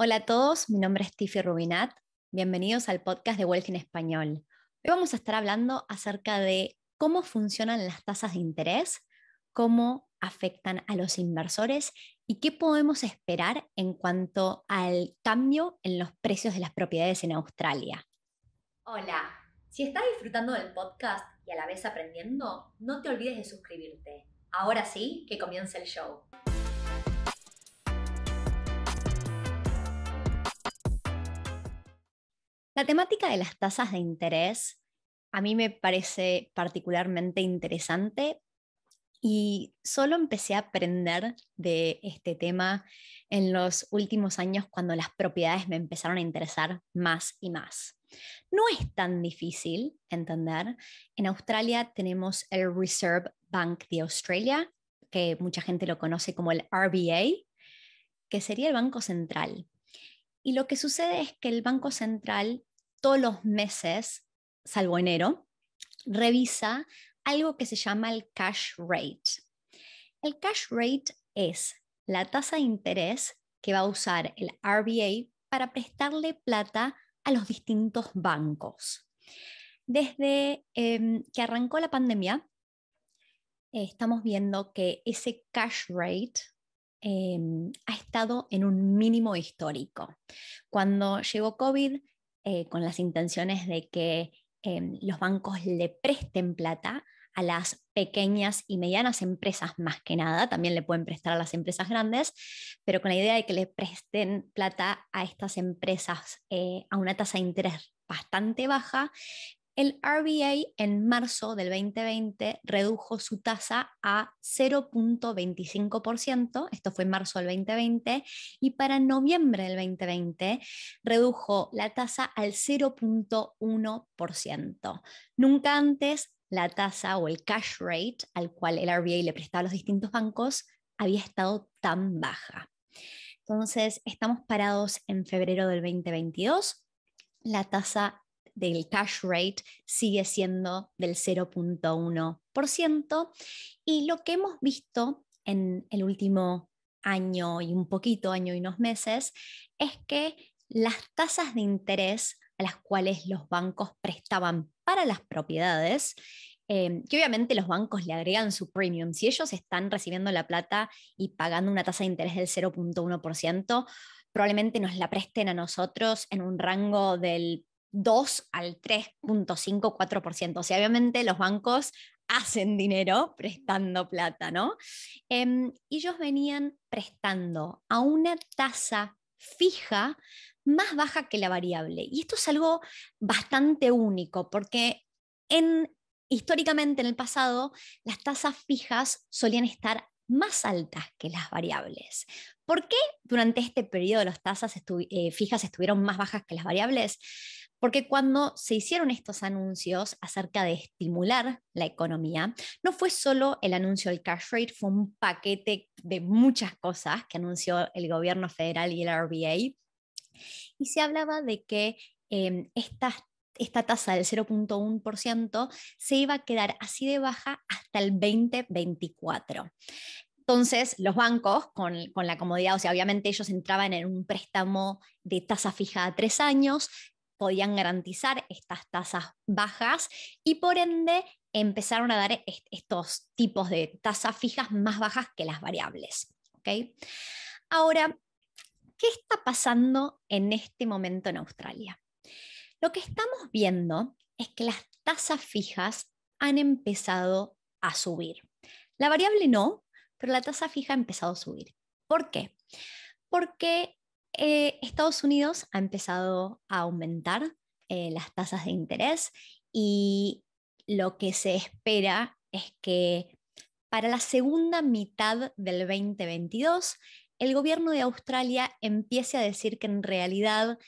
Hola a todos, mi nombre es Tiffy Rubinat. Bienvenidos al podcast de Wealth en Español. Hoy vamos a estar hablando acerca de cómo funcionan las tasas de interés, cómo afectan a los inversores y qué podemos esperar en cuanto al cambio en los precios de las propiedades en Australia. Hola, si estás disfrutando del podcast y a la vez aprendiendo, no te olvides de suscribirte. Ahora sí, que comience el show. La temática de las tasas de interés a mí me parece particularmente interesante y solo empecé a aprender de este tema en los últimos años cuando las propiedades me empezaron a interesar más y más. No es tan difícil entender. En Australia tenemos el Reserve Bank de Australia, que mucha gente lo conoce como el RBA, que sería el Banco Central. Y lo que sucede es que el Banco Central todos los meses, salvo enero, revisa algo que se llama el cash rate. El cash rate es la tasa de interés que va a usar el RBA para prestarle plata a los distintos bancos. Desde que arrancó la pandemia, estamos viendo que ese cash rate ha estado en un mínimo histórico. Cuando llegó COVID, con las intenciones de que los bancos le presten plata a las pequeñas y medianas empresas más que nada, también le pueden prestar a las empresas grandes, pero con la idea de que le presten plata a estas empresas a una tasa de interés bastante baja, el RBA en marzo del 2020 redujo su tasa a 0,25%, esto fue en marzo del 2020, y para noviembre del 2020 redujo la tasa al 0,1%. Nunca antes la tasa o el cash rate al cual el RBA le prestaba a los distintos bancos había estado tan baja. Entonces, estamos parados en febrero del 2022. La tasa del cash rate sigue siendo del 0,1%, y lo que hemos visto en el último año y un poquito, año y unos meses, es que las tasas de interés a las cuales los bancos prestaban para las propiedades, que obviamente los bancos le agregan su premium, si ellos están recibiendo la plata y pagando una tasa de interés del 0,1%, probablemente nos la presten a nosotros en un rango del 2 al 3,5-4%. O sea, obviamente los bancos hacen dinero prestando plata, ¿no? Ellos venían prestando a una tasa fija más baja que la variable. Y esto es algo bastante único porque históricamente en el pasado las tasas fijas solían estar más altas que las variables. ¿Por qué durante este periodo las tasas fijas estuvieron más bajas que las variables? Porque cuando se hicieron estos anuncios acerca de estimular la economía, no fue solo el anuncio del cash rate, fue un paquete de muchas cosas que anunció el gobierno federal y el RBA. Y se hablaba de que esta tasa del 0,1% se iba a quedar así de baja hasta el 2024. Entonces, los bancos, con la comodidad, o sea, obviamente ellos entraban en un préstamo de tasa fija a 3 años, podían garantizar estas tasas bajas y por ende empezaron a dar estos tipos de tasas fijas más bajas que las variables. ¿Okay? Ahora, ¿qué está pasando en este momento en Australia? Lo que estamos viendo es que las tasas fijas han empezado a subir. La variable no, pero la tasa fija ha empezado a subir. ¿Por qué? Porque Estados Unidos ha empezado a aumentar las tasas de interés y lo que se espera es que para la segunda mitad del 2022 el gobierno de Australia empiece a decir que en realidad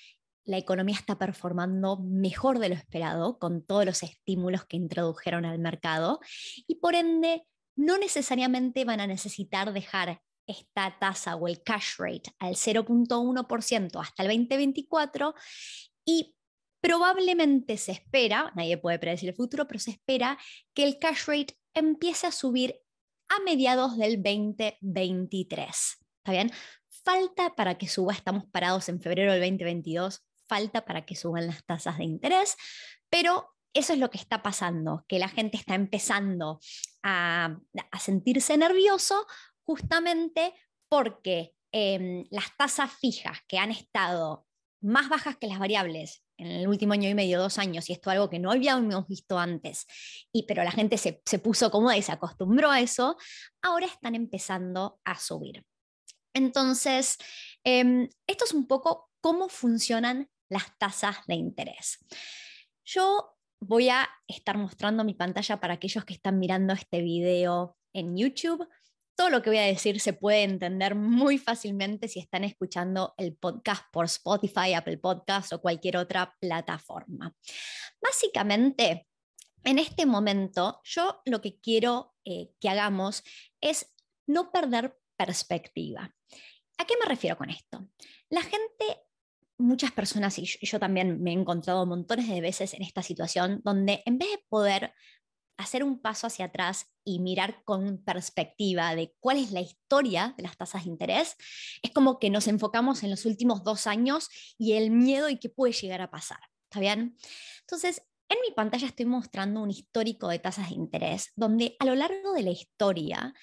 la economía está performando mejor de lo esperado con todos los estímulos que introdujeron al mercado y por ende no necesariamente van a necesitar dejar esta tasa o el cash rate al 0,1% hasta el 2024 y probablemente se espera, nadie puede predecir el futuro, pero se espera que el cash rate empiece a subir a mediados del 2023. ¿Está bien? falta para que suba, estamos parados en febrero del 2022, falta para que suban las tasas de interés, pero eso es lo que está pasando, que la gente está empezando a sentirse nervioso justamente porque las tasas fijas que han estado más bajas que las variables en el último año y medio, 2 años, y esto es algo que no habíamos visto antes, pero la gente se puso cómoda y se acostumbró a eso, ahora están empezando a subir. Entonces, esto es un poco cómo funcionan las tasas de interés. Yo voy a estar mostrando mi pantalla para aquellos que están mirando este video en YouTube. Todo lo que voy a decir se puede entender muy fácilmente si están escuchando el podcast por Spotify, Apple Podcasts o cualquier otra plataforma. Básicamente, en este momento, yo lo que quiero que hagamos es no perder perspectiva. ¿A qué me refiero con esto? La gente, muchas personas, y yo también me he encontrado montones de veces en esta situación, donde en vez de poder hacer un paso hacia atrás y mirar con perspectiva de cuál es la historia de las tasas de interés, es como que nos enfocamos en los últimos 2 años y el miedo y qué puede llegar a pasar. ¿Está bien? Entonces, en mi pantalla estoy mostrando un histórico de tasas de interés, donde a lo largo de la historia,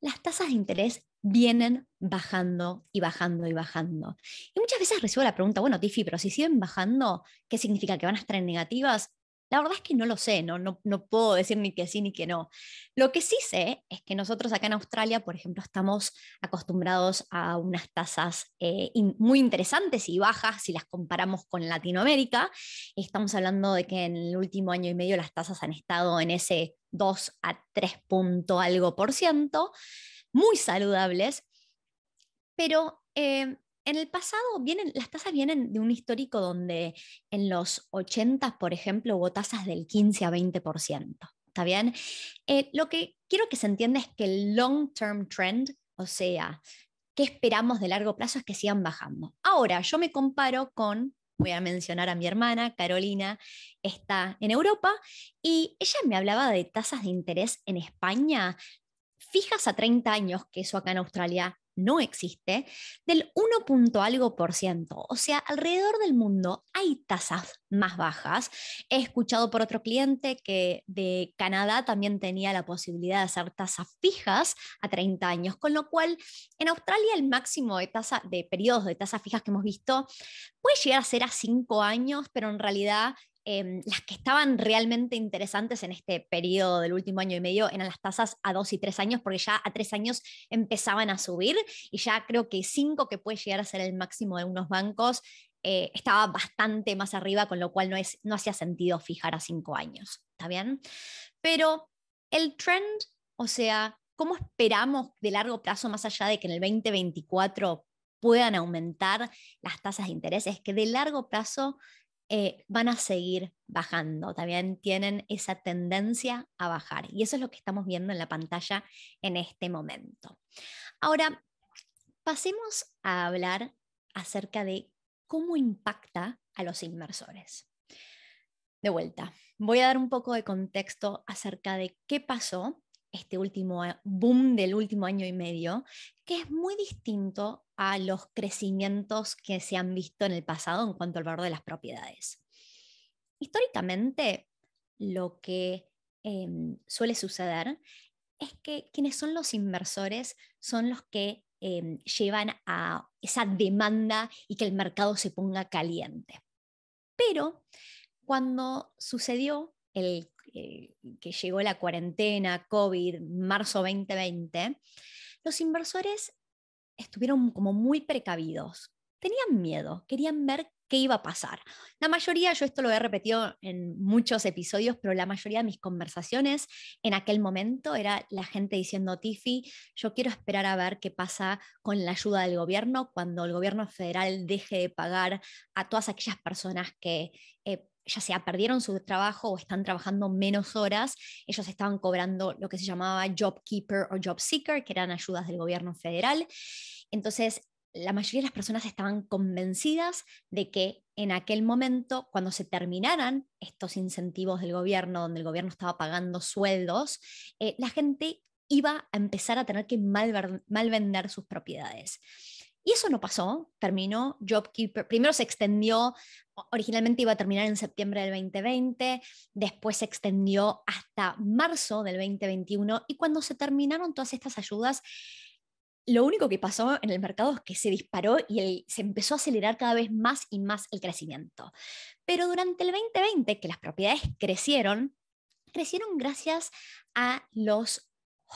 las tasas de interés vienen bajando y bajando y bajando. Y muchas veces recibo la pregunta, bueno, Tiffy, pero si siguen bajando, ¿qué significa que van a estar en negativas? La verdad es que no lo sé, no puedo decir ni que sí ni que no. Lo que sí sé es que nosotros acá en Australia, por ejemplo, estamos acostumbrados a unas tasas muy interesantes y bajas si las comparamos con Latinoamérica. Estamos hablando de que en el último año y medio las tasas han estado en ese 2 a 3 punto algo por ciento, muy saludables, pero en el pasado las tasas vienen de un histórico donde en los 80, por ejemplo, hubo tasas del 15 a 20%. ¿Está bien? Lo que quiero que se entienda es que el long-term trend, o sea, qué esperamos de largo plazo, es que sigan bajando. Ahora, yo me comparo con, voy a mencionar a mi hermana, Carolina, está en Europa, y ella me hablaba de tasas de interés en España fijas a 30 años, que eso acá en Australia no existe, del 1 punto algo por ciento. O sea, alrededor del mundo hay tasas más bajas. He escuchado por otro cliente que de Canadá también tenía la posibilidad de hacer tasas fijas a 30 años, con lo cual en Australia el máximo de periodos de tasas fijas que hemos visto puede llegar a ser a 5 años, pero en realidad las que estaban realmente interesantes en este periodo del último año y medio eran las tasas a 2 y 3 años, porque ya a 3 años empezaban a subir y ya creo que 5, que puede llegar a ser el máximo de unos bancos, estaba bastante más arriba, con lo cual no hacía sentido fijar a 5 años. ¿Está bien? Pero el trend, o sea, ¿cómo esperamos de largo plazo, más allá de que en el 2024 puedan aumentar las tasas de interés? Es que de largo plazo van a seguir bajando, también tienen esa tendencia a bajar. Y eso es lo que estamos viendo en la pantalla en este momento. Ahora, pasemos a hablar acerca de cómo impacta a los inversores. De vuelta, voy a dar un poco de contexto acerca de qué pasó este último boom del último año y medio, que es muy distinto a los crecimientos que se han visto en el pasado en cuanto al valor de las propiedades. Históricamente, lo que suele suceder es que quienes son los inversores son los que llevan a esa demanda y que el mercado se ponga caliente. Pero cuando sucedió que llegó la cuarentena, COVID, marzo 2020, los inversores estuvieron como muy precavidos. Tenían miedo, querían ver qué iba a pasar. La mayoría, yo esto lo he repetido en muchos episodios, pero la mayoría de mis conversaciones en aquel momento era la gente diciendo, Tiffy, yo quiero esperar a ver qué pasa con la ayuda del gobierno cuando el gobierno federal deje de pagar a todas aquellas personas que ya sea perdieron su trabajo o están trabajando menos horas. Ellos estaban cobrando lo que se llamaba Job Keeper o Job Seeker, que eran ayudas del gobierno federal. Entonces, la mayoría de las personas estaban convencidas de que en aquel momento, cuando se terminaran estos incentivos del gobierno, donde el gobierno estaba pagando sueldos, la gente iba a empezar a tener que mal vender sus propiedades. Y eso no pasó, terminó JobKeeper. Primero se extendió, originalmente iba a terminar en septiembre del 2020, después se extendió hasta marzo del 2021 y cuando se terminaron todas estas ayudas, lo único que pasó en el mercado es que se disparó y se empezó a acelerar cada vez más y más el crecimiento. Pero durante el 2020, que las propiedades crecieron gracias a los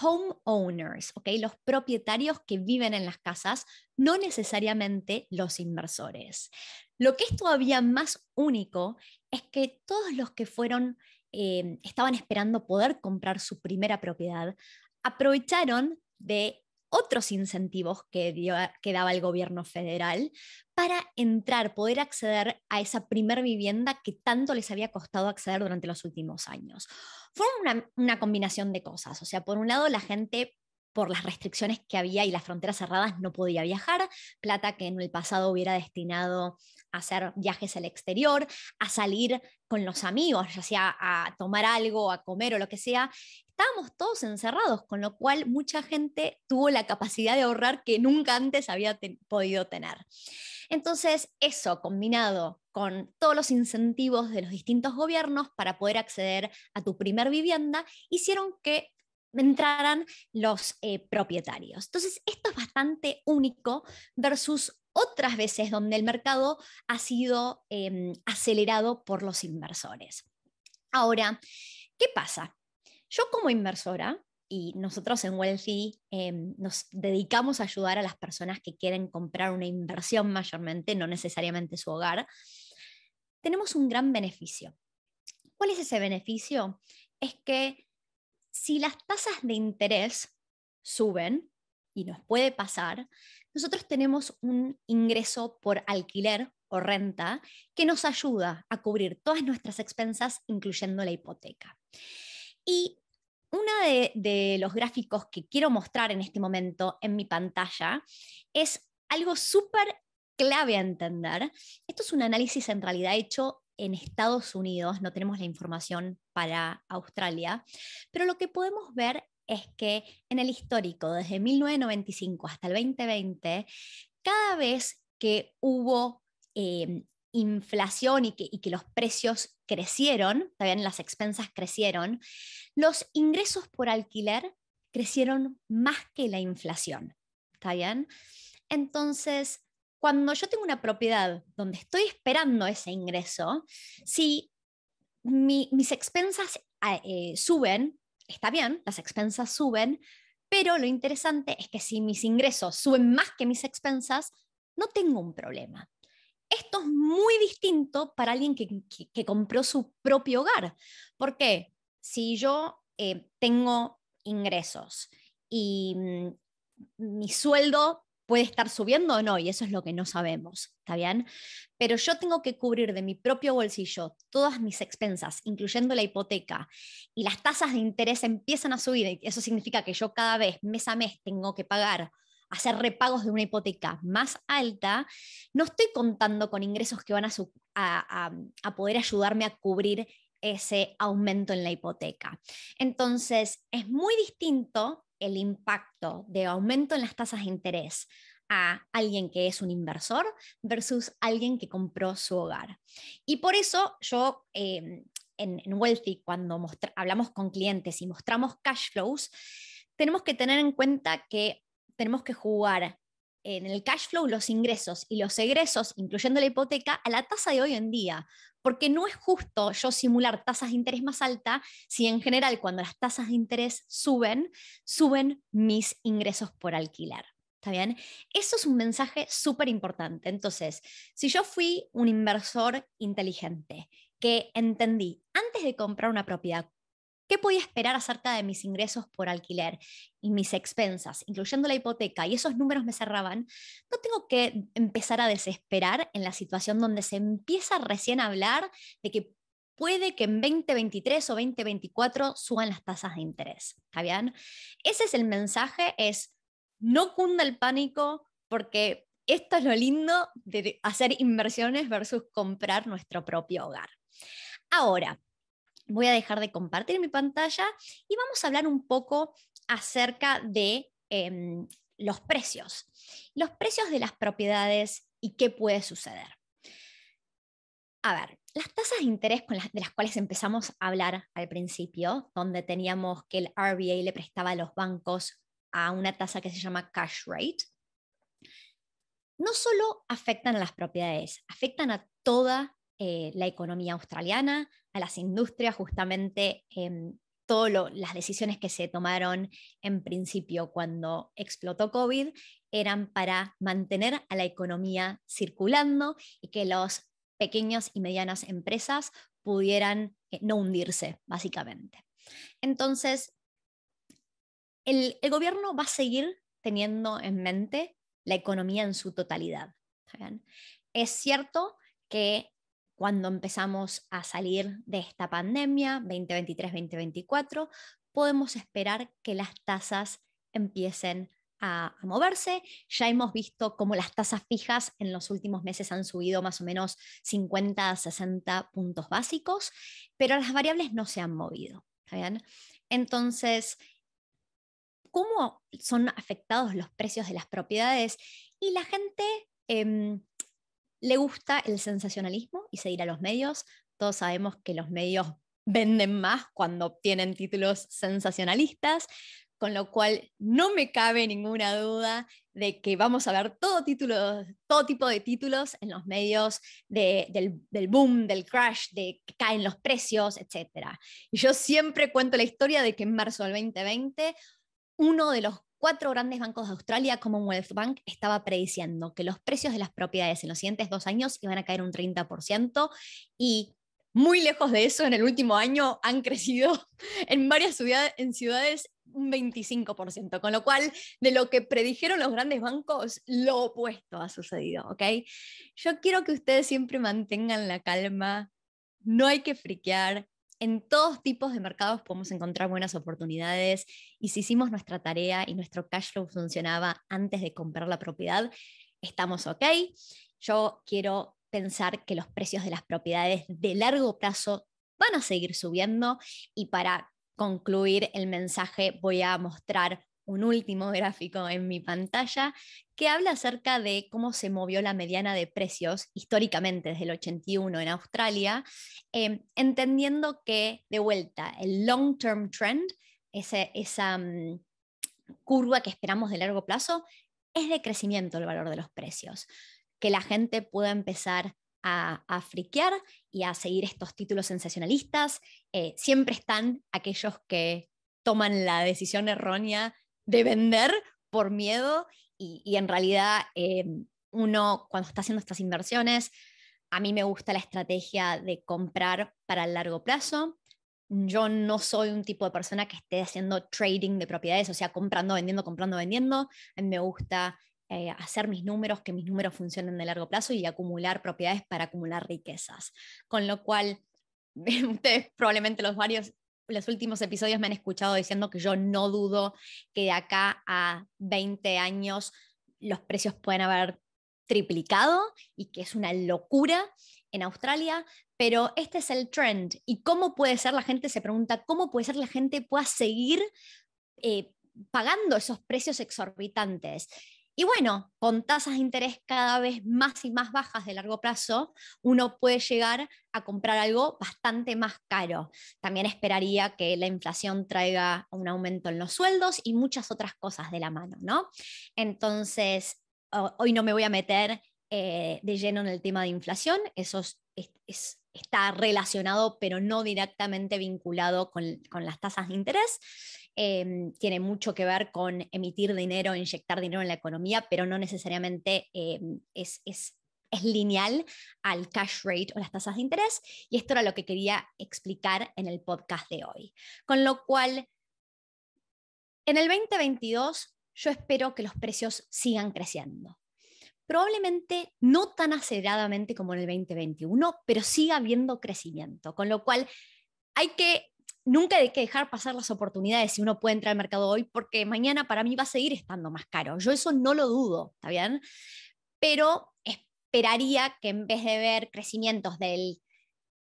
homeowners, ¿ok? Los propietarios que viven en las casas, no necesariamente los inversores. Lo que es todavía más único es que todos los que estaban esperando poder comprar su primera propiedad, aprovecharon de otros incentivos que daba el gobierno federal para poder acceder a esa primer vivienda que tanto les había costado acceder durante los últimos años. Fue una combinación de cosas. O sea, por un lado, la gente, por las restricciones que había y las fronteras cerradas, no podía viajar, plata que en el pasado hubiera destinado a hacer viajes al exterior, a salir con los amigos, ya sea a tomar algo, a comer o lo que sea. Estábamos todos encerrados, con lo cual mucha gente tuvo la capacidad de ahorrar que nunca antes había podido tener. Entonces, eso combinado con todos los incentivos de los distintos gobiernos para poder acceder a tu primer vivienda, hicieron que entraran los propietarios. Entonces, esto es bastante único versus otras veces donde el mercado ha sido acelerado por los inversores. Ahora, ¿qué pasa? Yo como inversora, y nosotros en Wealthy nos dedicamos a ayudar a las personas que quieren comprar una inversión mayormente, no necesariamente su hogar, tenemos un gran beneficio. ¿Cuál es ese beneficio? Es que si las tasas de interés suben, y nos puede pasar, nosotros tenemos un ingreso por alquiler o renta que nos ayuda a cubrir todas nuestras expensas, incluyendo la hipoteca. Y uno de los gráficos que quiero mostrar en este momento en mi pantalla es algo súper clave a entender. Esto es un análisis en realidad hecho en Estados Unidos, no tenemos la información para Australia, pero lo que podemos ver es que en el histórico, desde 1995 hasta el 2020, cada vez que hubo inflación y que los precios crecieron, también las expensas crecieron, los ingresos por alquiler crecieron más que la inflación. ¿Está bien? Entonces, cuando yo tengo una propiedad donde estoy esperando ese ingreso, si mis expensas suben, está bien, las expensas suben, pero lo interesante es que si mis ingresos suben más que mis expensas, no tengo un problema. Esto es muy distinto para alguien que compró su propio hogar. ¿Por qué? Si yo tengo ingresos y mi sueldo puede estar subiendo o no, y eso es lo que no sabemos, ¿está bien? Pero yo tengo que cubrir de mi propio bolsillo todas mis expensas, incluyendo la hipoteca, y las tasas de interés empiezan a subir, y eso significa que yo cada vez, mes a mes, tengo que hacer repagos de una hipoteca más alta, no estoy contando con ingresos que van a poder ayudarme a cubrir ese aumento en la hipoteca. Entonces, es muy distinto el impacto de aumento en las tasas de interés a alguien que es un inversor versus alguien que compró su hogar. Y por eso yo en Wealthy, cuando hablamos con clientes y mostramos cash flows, tenemos que tener en cuenta que tenemos que jugar en el cash flow los ingresos y los egresos, incluyendo la hipoteca, a la tasa de hoy en día, porque no es justo yo simular tasas de interés más altas si en general cuando las tasas de interés suben, suben mis ingresos por alquiler. ¿Está bien? Eso es un mensaje súper importante. Entonces, si yo fui un inversor inteligente que entendí antes de comprar una propiedad qué podía esperar acerca de mis ingresos por alquiler y mis expensas, incluyendo la hipoteca, y esos números me cerraban, no tengo que empezar a desesperar en la situación donde se empieza recién a hablar de que puede que en 2023 o 2024 suban las tasas de interés. ¿Está bien? Ese es el mensaje, es no cunda el pánico porque esto es lo lindo de hacer inversiones versus comprar nuestro propio hogar. Ahora, voy a dejar de compartir mi pantalla y vamos a hablar un poco acerca de los precios. Los precios de las propiedades y qué puede suceder. A ver, las tasas de interés de las cuales empezamos a hablar al principio, donde teníamos que el RBA le prestaba a los bancos a una tasa que se llama cash rate, no solo afectan a las propiedades, afectan a toda la economía australiana, a las industrias, justamente todas las decisiones que se tomaron en principio cuando explotó COVID eran para mantener a la economía circulando y que los pequeñas y medianas empresas pudieran no hundirse, básicamente. Entonces, el gobierno va a seguir teniendo en mente la economía en su totalidad. ¿Bien? Es cierto que cuando empezamos a salir de esta pandemia, 2023-2024, podemos esperar que las tasas empiecen a moverse. Ya hemos visto cómo las tasas fijas en los últimos meses han subido más o menos 50 a 60 puntos básicos, pero las variables no se han movido. ¿Bien? Entonces, ¿cómo son afectados los precios de las propiedades? Y la gente le gusta el sensacionalismo y seguir a los medios. Todos sabemos que los medios venden más cuando obtienen títulos sensacionalistas, con lo cual no me cabe ninguna duda de que vamos a ver todo tipo de títulos en los medios del boom, del crash, de que caen los precios, etc. Y yo siempre cuento la historia de que en marzo del 2020 uno de los 4 grandes bancos de Australia, Commonwealth Bank, estaba prediciendo que los precios de las propiedades en los siguientes 2 años iban a caer un 30% y muy lejos de eso, en el último año han crecido en varias ciudades un 25%, con lo cual de lo que predijeron los grandes bancos, lo opuesto ha sucedido, ¿ok? Yo quiero que ustedes siempre mantengan la calma, no hay que friquear, en todos tipos de mercados podemos encontrar buenas oportunidades y si hicimos nuestra tarea y nuestro cash flow funcionaba antes de comprar la propiedad, estamos ok. Yo quiero pensar que los precios de las propiedades de largo plazo van a seguir subiendo y para concluir el mensaje voy a mostrar un último gráfico en mi pantalla que habla acerca de cómo se movió la mediana de precios históricamente desde el 81 en Australia, entendiendo que, de vuelta, el long-term trend, esa curva que esperamos de largo plazo, es de crecimiento el valor de los precios. Que la gente pueda empezar a friquear y a seguir estos títulos sensacionalistas. Siempre están aquellos que toman la decisión errónea de vender por miedo y en realidad uno cuando está haciendo estas inversiones, a mí me gusta la estrategia de comprar para el largo plazo. Yo no soy un tipo de persona que esté haciendo trading de propiedades, o sea, comprando, vendiendo, comprando, vendiendo. A mí me gusta hacer mis números, que mis números funcionen de largo plazo y acumular propiedades para acumular riquezas. Con lo cual, ustedes probablemente los últimos episodios me han escuchado diciendo que yo no dudo que de acá a 20 años los precios pueden haber triplicado y que es una locura en Australia, pero este es el trend. ¿Y cómo puede ser? La gente se pregunta, ¿cómo puede ser que la gente pueda seguir eh, pagando esos precios exorbitantes? Y bueno, con tasas de interés cada vez más y más bajas de largo plazo, uno puede llegar a comprar algo bastante más caro. También esperaría que la inflación traiga un aumento en los sueldos y muchas otras cosas de la mano, ¿no? Entonces, hoy no me voy a meter de lleno en el tema de inflación, eso está relacionado, pero no directamente vinculado con las tasas de interés. Tiene mucho que ver con emitir dinero, inyectar dinero en la economía, pero no necesariamente es lineal al cash rate o las tasas de interés. Y esto era lo que quería explicar en el podcast de hoy. Con lo cual, en el 2022 yo espero que los precios sigan creciendo. Probablemente no tan aceleradamente como en el 2021, pero siga habiendo crecimiento, con lo cual nunca hay que dejar pasar las oportunidades si uno puede entrar al mercado hoy, porque mañana para mí va a seguir estando más caro. Yo eso no lo dudo, ¿está bien? Pero esperaría que en vez de ver crecimientos del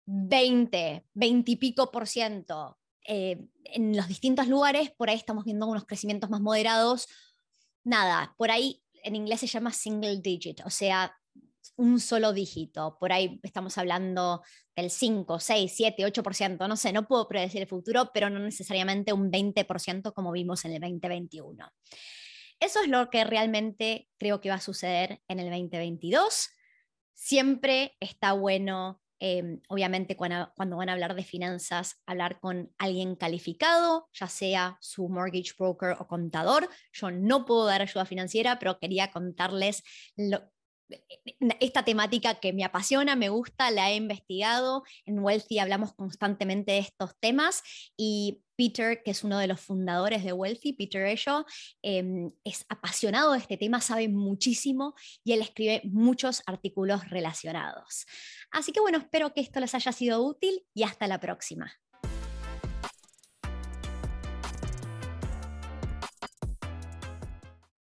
20 y pico por ciento en los distintos lugares, por ahí estamos viendo unos crecimientos más moderados, nada, por ahí en inglés se llama single digit, o sea, un solo dígito. Por ahí estamos hablando del 5, 6, 7, 8%, no sé, no puedo predecir el futuro, pero no necesariamente un 20% como vimos en el 2021. Eso es lo que realmente creo que va a suceder en el 2022. Siempre está bueno, obviamente, cuando van a hablar de finanzas, hablar con alguien calificado, ya sea su mortgage broker o contador. Yo no puedo dar ayuda financiera, pero quería contarles esta temática que me apasiona, me gusta, la he investigado. En Wealthy hablamos constantemente de estos temas y Peter, que es uno de los fundadores de Wealthy, Peter Ello, es apasionado de este tema, sabe muchísimo y él escribe muchos artículos relacionados. Así que bueno, espero que esto les haya sido útil y hasta la próxima.